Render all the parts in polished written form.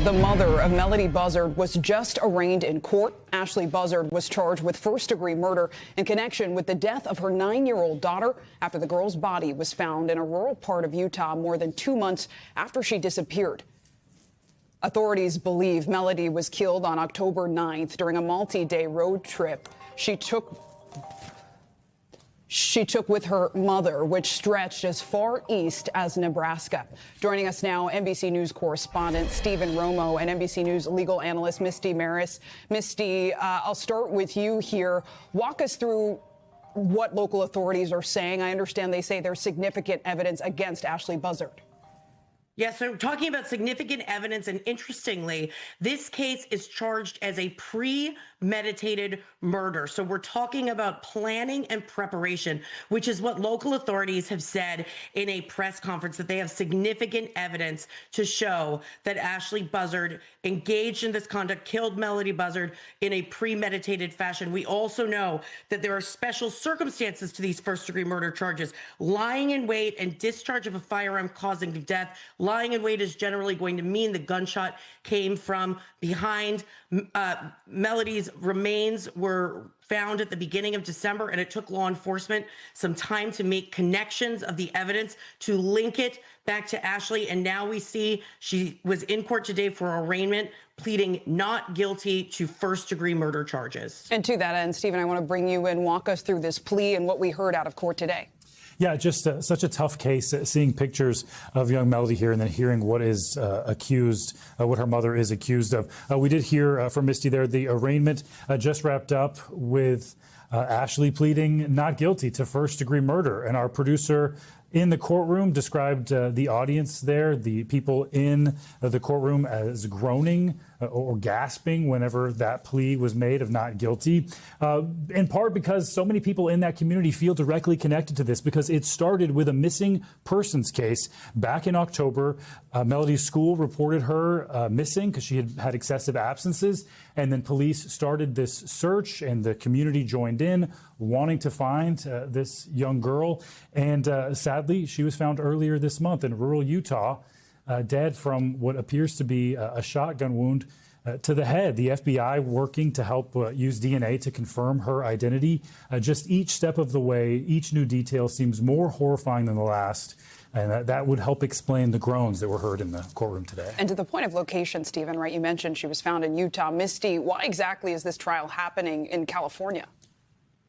The mother of Melodee Buzzard was just arraigned in court. Ashlee Buzzard was charged with first-degree murder in connection with the death of her 9-year-old daughter after the girl's body was found in a rural part of Utah more than 2 months after she disappeared. Authorities believe Melodee was killed on October 9th during a multi-day road trip she took with her mother, which stretched as far east as Nebraska. Joining us now, NBC News correspondent Stephen Romo and NBC News legal analyst Misty Marris. Misty, I'll start with you here. Walk us through what local authorities are saying. I understand they say there's significant evidence against Ashlee Buzzard. Yes, so talking about significant evidence, and interestingly, this case is charged as a premeditated murder. So we're talking about planning and preparation, which is what local authorities have said in a press conference, that they have significant evidence to show that Ashlee Buzzard engaged in this conduct, killed Melodee Buzzard in a premeditated fashion. We also know that there are special circumstances to these first-degree murder charges: lying in wait and discharge of a firearm causing death. Lying in wait is generally going to mean the gunshot came from behind. Melodee's remains were found at the beginning of December, and it took law enforcement some time to make connections of the evidence to link it back to Ashlee. And now we see she was in court today for arraignment, pleading not guilty to first-degree murder charges. And to that end, Stephen, I want to bring you in, walk us through this plea and what we heard out of court today. Yeah, just such a tough case, seeing pictures of young Melodee here and then hearing what is accused, what her mother is accused of. We did hear from Misty there, the arraignment just wrapped up with Ashlee pleading not guilty to first-degree murder. And our producer in the courtroom described the audience there, the people in the courtroom, as groaning or gasping whenever that plea was made of not guilty, in part because so many people in that community feel directly connected to this, because it started with a missing persons case back in October. Melodee's school reported her missing because she had had excessive absences, and then police started this search, and the community joined in, wanting to find this young girl. And sadly, she was found earlier this month in rural Utah, dead from what appears to be a shotgun wound to the head. The FBI working to help use DNA to confirm her identity. Just each step of the way, each new detail seems more horrifying than the last. And that would help explain the groans that were heard in the courtroom today. And to the point of location, Stephen, right, you mentioned she was found in Utah. Misty, why exactly is this trial happening in California?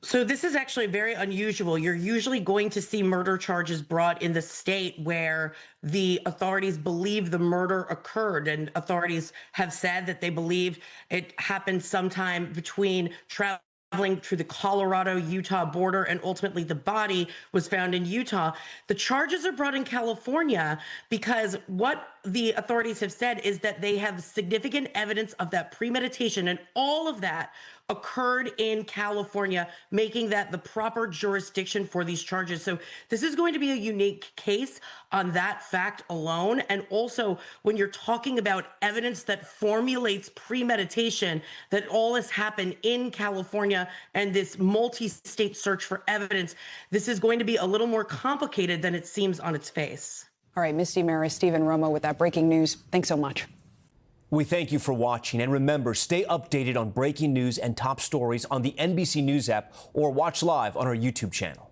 So this is actually very unusual. You're usually going to see murder charges brought in the state where the authorities believe the murder occurred, and authorities have said that they believe it happened sometime between traveling through the Colorado-Utah border, and ultimately the body was found in Utah. The charges are brought in California because what the authorities have said is that they have significant evidence of that premeditation, and all of that occurred in California, making that the proper jurisdiction for these charges. So this is going to be a unique case on that fact alone. And also, when you're talking about evidence that formulates premeditation, that all has happened in California and this multi-state search for evidence, this is going to be a little more complicated than it seems on its face. All right, Misty Marris, Stephen Romo with that breaking news. Thanks so much. We thank you for watching, and remember, stay updated on breaking news and top stories on the NBC News app or watch live on our YouTube channel.